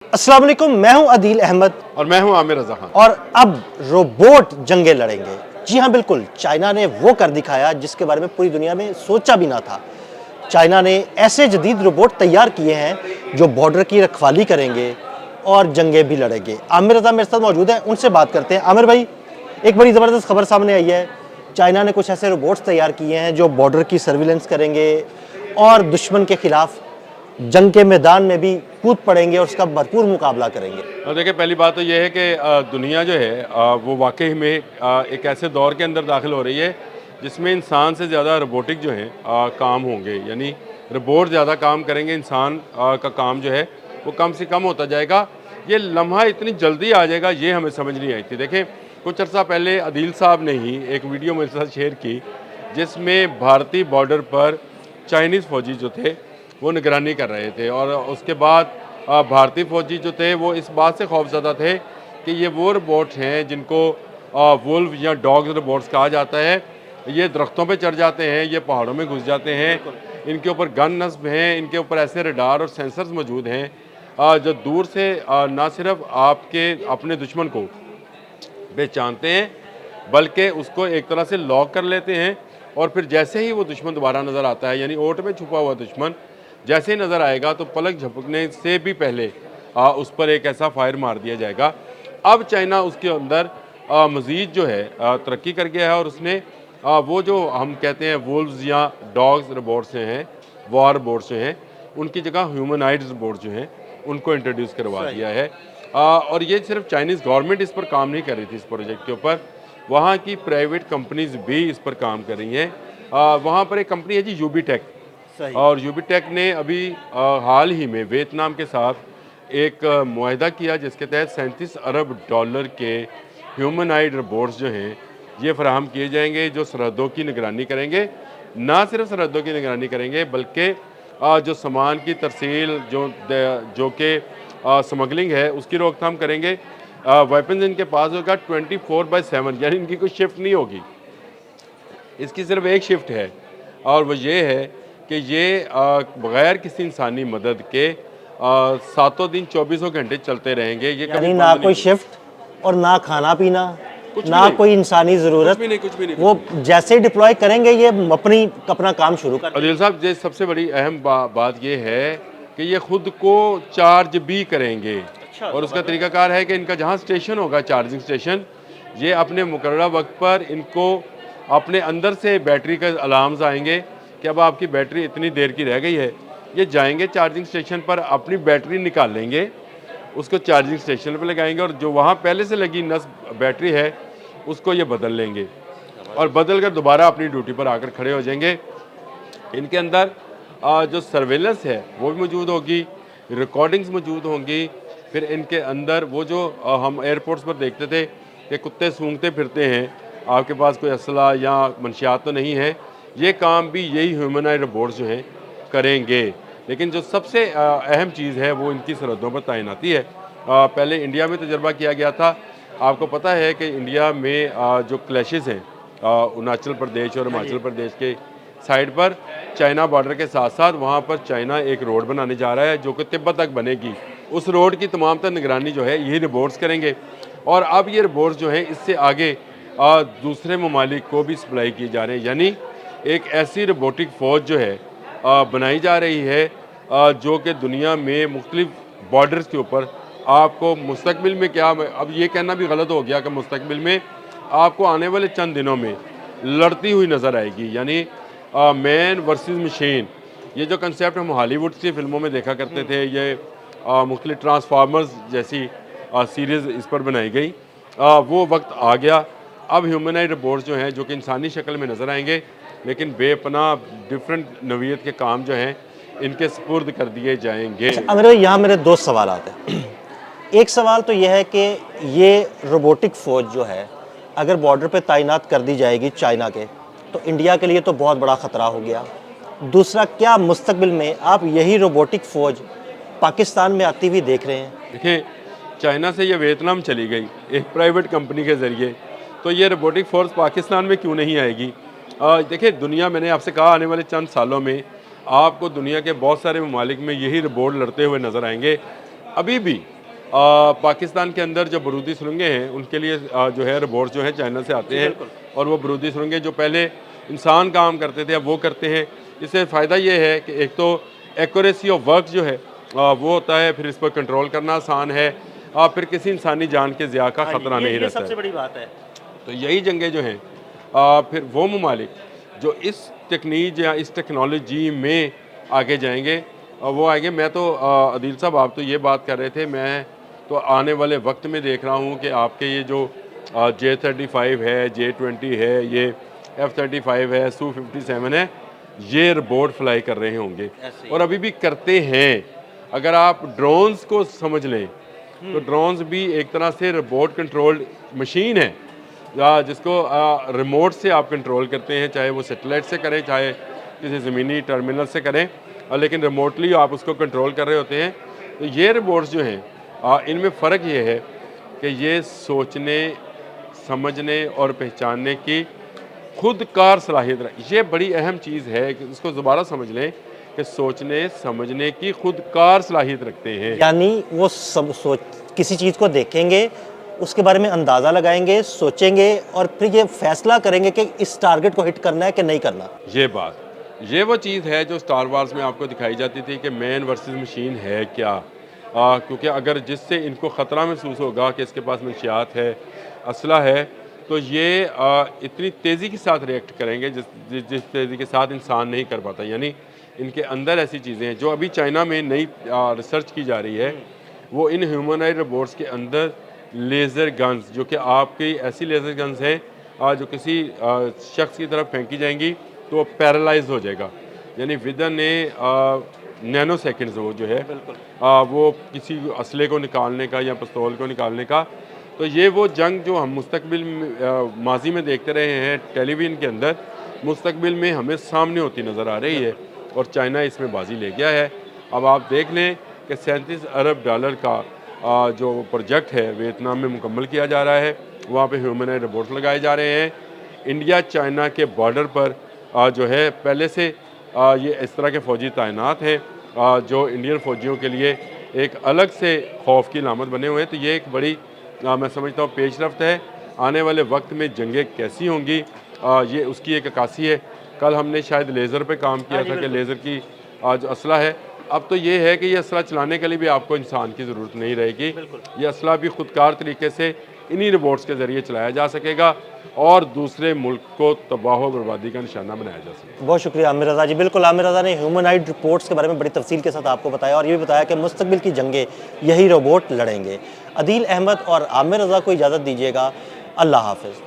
अस्सलाम वालेकुम, मैं हूं अदील अहमद और मैं हूं आमिर रजा खान। और अब रोबोट जंगे लड़ेंगे। जी हां, बिल्कुल, चाइना ने वो कर दिखाया जिसके बारे में पूरी दुनिया में सोचा भी ना था। चाइना ने ऐसे जदीद रोबोट तैयार किए हैं जो बॉर्डर की रखवाली करेंगे और जंगे भी लड़ेंगे। आमिर रजा मेरे साथ मौजूद हैं, उनसे बात करते हैं। आमिर भाई, एक बड़ी ज़बरदस्त खबर सामने आई है। चाइना ने कुछ ऐसे रोबोट्स तैयार किए हैं जो बॉर्डर की सर्विलेंस करेंगे और दुश्मन के खिलाफ जंग के मैदान में भी कूद पड़ेंगे और उसका भरपूर मुकाबला करेंगे। और देखिए, पहली बात तो ये है कि दुनिया जो है वो वाकई में एक ऐसे दौर के अंदर दाखिल हो रही है जिसमें इंसान से ज़्यादा रोबोटिक जो है काम होंगे, यानी रोबोट ज़्यादा काम करेंगे, इंसान का काम जो है वो कम से कम होता जाएगा। ये लम्हा इतनी जल्दी आ जाएगा, ये हमें समझ नहीं आई थी। देखें, कुछ अर्सा पहले अदील साहब ने ही एक वीडियो मेरे साथ शेयर की जिसमें भारतीय बॉर्डर पर चाइनीज़ फौजी जो थे वो निगरानी कर रहे थे, और उसके बाद भारतीय फौजी जो थे वो इस बात से खौफज़दा थे कि ये वो रोबोट हैं जिनको वुल्फ या डॉग्स रोबोट्स कहा जाता है। ये दरख्तों पे चढ़ जाते हैं, ये पहाड़ों में घुस जाते हैं, इनके ऊपर गन नस्ब हैं, इनके ऊपर ऐसे रडार और सेंसर्स मौजूद हैं जो दूर से ना सिर्फ आपके अपने दुश्मन को पहचानते हैं बल्कि उसको एक तरह से लॉक कर लेते हैं, और फिर जैसे ही वो दुश्मन दोबारा नज़र आता है, यानी ओट में छुपा हुआ दुश्मन जैसे ही नज़र आएगा तो पलक झपकने से भी पहले उस पर एक ऐसा फायर मार दिया जाएगा। अब चाइना उसके अंदर मज़ीद जो है तरक्की कर गया है, और उसने वो जो हम कहते हैं वुल्व्स या डॉग्स रोबोट्स हैं, वॉर रोबोट्स जो हैं, उनकी जगह ह्यूमनाइड रोबोट्स जो हैं उनको इंट्रोड्यूस करवा दिया है। और ये सिर्फ चाइनीज़ गवर्नमेंट इस पर काम नहीं कर रही थी इस प्रोजेक्ट के ऊपर, वहाँ की प्राइवेट कंपनीज भी इस पर काम कर रही हैं। वहाँ पर एक कंपनी है जी, यूबीटेक, और यूबीटेक ने अभी हाल ही में वियतनाम के साथ एक मुआहिदा किया जिसके तहत $37 अरब के ह्यूमनाइड रोबोट्स जो हैं ये फराहम किए जाएंगे, जो सरहदों की निगरानी करेंगे। ना सिर्फ सरहदों की निगरानी करेंगे बल्कि जो सामान की तरसील जो कि स्मगलिंग है उसकी रोकथाम करेंगे। वेपन्स इनके पास होगा 24/7, यानी इनकी कोई शिफ्ट नहीं होगी, इसकी सिर्फ एक शिफ्ट है, और वो ये है कि ये बग़ैर किसी इंसानी मदद के सातों दिन 24 घंटे चलते रहेंगे। ये यानी ना कोई शिफ्ट और ना खाना पीना, ना कोई इंसानी ज़रूरत, कुछ भी नहीं। वो जैसे ही डिप्लॉय करेंगे ये अपना काम शुरू कर। अदील साहब, ये सबसे बड़ी अहम बात ये है कि ये खुद को चार्ज भी करेंगे। और उसका तरीकाकार है कि इनका जहाँ स्टेशन होगा, चार्जिंग स्टेशन, ये अपने मुकर्रर वक्त पर इनको अपने अंदर से बैटरी का अलार्म्स आएंगे कि अब आपकी बैटरी इतनी देर की रह गई है। ये जाएंगे चार्जिंग स्टेशन पर, अपनी बैटरी निकाल लेंगे, उसको चार्जिंग स्टेशन पर लगाएंगे, और जो वहाँ पहले से लगी बैटरी है उसको ये बदल लेंगे, और बदल कर दोबारा अपनी ड्यूटी पर आकर खड़े हो जाएंगे। इनके अंदर जो सर्वेलेंस है वो भी मौजूद होगी, रिकॉर्डिंग्स मौजूद होंगी। फिर इनके अंदर वो जो हम एयरपोर्ट्स पर देखते थे कि कुत्ते सूंघते फिरते हैं, आपके पास कोई असला या मंशियात तो नहीं है, ये काम भी यही ह्यूमनाइड रोबोट्स जो हैं करेंगे। लेकिन जो सबसे अहम चीज़ है वो इनकी सरहदों पर तैनाती है। पहले इंडिया में तजर्बा किया गया था। आपको पता है कि इंडिया में जो क्लैशेस हैं अरुणाचल प्रदेश और हिमाचल प्रदेश के साइड पर, चाइना बॉर्डर के साथ साथ वहाँ पर चाइना एक रोड बनाने जा रहा है जो कि तिब्बत तक बनेगी। उस रोड की तमाम तर निगरानी जो है यही रोबोट्स करेंगे, और अब ये रोबोट्स जो हैं इससे आगे दूसरे ममालिक को भी सप्लाई किए जा रहे हैं। यानी एक ऐसी रोबोटिक फ़ौज जो है बनाई जा रही है जो कि दुनिया में मुख्तलिफ बॉर्डर्स के ऊपर आपको मुस्तकबिल में, क्या अब ये कहना भी गलत हो गया कि मुस्तकबिल में, आपको आने वाले चंद दिनों में लड़ती हुई नज़र आएगी। यानी मैन वर्सेस मशीन, ये जो कंसेप्ट हम हॉलीवुड की फिल्मों में देखा करते थे, ये मुख्तलिफ ट्रांसफार्मर्स जैसी सीरीज़ इस पर बनाई गई, वो वक्त आ गया। अब ह्यूमनाइड रोबोट्स जो हैं जो कि इंसानी शक्ल में नज़र आएंगे, लेकिन बेपनाह डिफरेंट नवीयत के काम जो हैं इनके सपुर्द कर दिए जाएंगे। यहाँ मेरे दो सवाल आते हैं। एक सवाल तो यह है कि ये रोबोटिक फ़ौज जो है अगर बॉर्डर पे तैनात कर दी जाएगी चाइना के, तो इंडिया के लिए तो बहुत बड़ा ख़तरा हो गया। दूसरा, क्या मुस्तकबिल में आप यही रोबोटिक फ़ौज पाकिस्तान में आती हुई देख रहे हैं? देखिए, चाइना से ये वियतनाम चली गई एक प्राइवेट कंपनी के ज़रिए, तो ये रोबोटिक फ़ोर्स पाकिस्तान में क्यों नहीं आएगी? देखिए, दुनिया, मैंने आपसे कहा, आने वाले चंद सालों में आपको दुनिया के बहुत सारे ममालिक में यही रोबोट लड़ते हुए नज़र आएंगे। अभी भी पाकिस्तान के अंदर जो बरूदी सुरंगें हैं उनके लिए जो है रोबोट्स जो है चाइना से आते हैं और वो बरूदी सुरंगें जो पहले इंसान काम करते थे अब वो करते हैं। इससे फ़ायदा ये है कि एक तो एक्यूरेसी ऑफ वर्क जो है वो होता है, फिर इस पर कंट्रोल करना आसान है, फिर किसी इंसानी जान के ज़िया का ख़तरा नहीं रहता सबसे बड़ी बात है। तो यही जंगें जो हैं फिर वो ममालिक जो इस टेक्नीक या इस टेक्नोलॉजी में आगे जाएंगे वो आएंगे। मैं तो अदील साहब आप तो ये बात कर रहे थे, मैं तो आने वाले वक्त में देख रहा हूँ कि आपके ये जो J-35 है, J-20 है, ये F-35 है, Su-57 है, ये रोबोट फ्लाई कर रहे होंगे और अभी भी करते हैं। अगर आप ड्रोन्स को समझ लें तो ड्रोन्स भी एक तरह से रोबोट कंट्रोल्ड मशीन है जिसको रिमोट से आप कंट्रोल करते हैं, चाहे वो सेटेलाइट से करें चाहे किसी ज़मीनी टर्मिनल से करें, लेकिन रिमोटली आप उसको कंट्रोल कर रहे होते हैं। तो ये रोबोट्स जो हैं इनमें फ़र्क ये है कि ये सोचने समझने और पहचानने की खुदकार सलाहियत ये बड़ी अहम चीज़ है कि इसको दोबारा समझ लें कि सोचने समझने की खुदकार सलाहियत रखते हैं। यानी वो सब सोच किसी चीज़ को देखेंगे, उसके बारे में अंदाज़ा लगाएंगे, सोचेंगे और फिर ये फैसला करेंगे कि इस टारगेट को हिट करना है कि नहीं करना। ये वो चीज़ है जो स्टार वार्स में आपको दिखाई जाती थी कि मैन वर्सेस मशीन है क्या, क्योंकि अगर जिससे इनको ख़तरा महसूस होगा कि इसके पास मंशियात है, असला है, तो ये इतनी तेज़ी के साथ रिएक्ट करेंगे जिस तेज़ी के साथ इंसान नहीं कर पाता। यानी इनके अंदर ऐसी चीज़ें हैं जो अभी चाइना में नई रिसर्च की जा रही है, वो इन ह्यूमनॉइड रोबोट्स के अंदर लेज़र गन्स, जो कि आपकी ऐसी लेज़र गन्स हैं जो किसी शख्स की तरफ फेंकी जाएंगी तो वो पैरालाइज हो जाएगा, यानी विदन नैनो सेकेंड्स वो जो है वो किसी असले को निकालने का या पिस्तौल को निकालने का। तो ये वो जंग जो हम मुस्तकबिल माजी में देखते रहे हैं टेलीविज़न के अंदर, मुस्तकबिल में हमें सामने होती नज़र आ रही है और चाइना इसमें बाजी ले गया है। अब आप देख लें कि 37 अरब डॉलर का जो प्रोजेक्ट है वियतनाम में मुकम्मल किया जा रहा है, वहाँ पे ह्यूमनॉइड रोबोट्स लगाए जा रहे हैं। इंडिया चाइना के बॉर्डर पर जो है पहले से ये इस तरह के फ़ौजी तैनात हैं जो इंडियन फ़ौजियों के लिए एक अलग से खौफ की लामत बने हुए हैं। तो ये एक बड़ी मैं समझता हूँ पेशरफ्त है। आने वाले वक्त में जंगें कैसी होंगी ये उसकी एक अक्कासी है। कल हमने शायद लेज़र पे काम किया था कि लेज़र की जो असला है, अब तो ये है कि ये असला चलाने के लिए भी आपको इंसान की ज़रूरत नहीं रहेगी। ये असला भी खुदकार तरीके से इन्हीं रोबोट्स के ज़रिए चलाया जा सकेगा और दूसरे मुल्क को तबाह व बर्बादी का निशाना बनाया जा सकेगा। बहुत शुक्रिया आमिर रज़ा जी। बिल्कुल, आमिर रज़ा ने ह्यूमनॉइड रोबोट्स के बारे में बड़ी तफसील के साथ आपको बताया और ये भी बताया कि मुस्तकबिल की जंगें यही रोबोट लड़ेंगे। अदील अहमद और आमिर रज़ा को इजाज़त दीजिएगा। अल्लाह हाफ़िज़।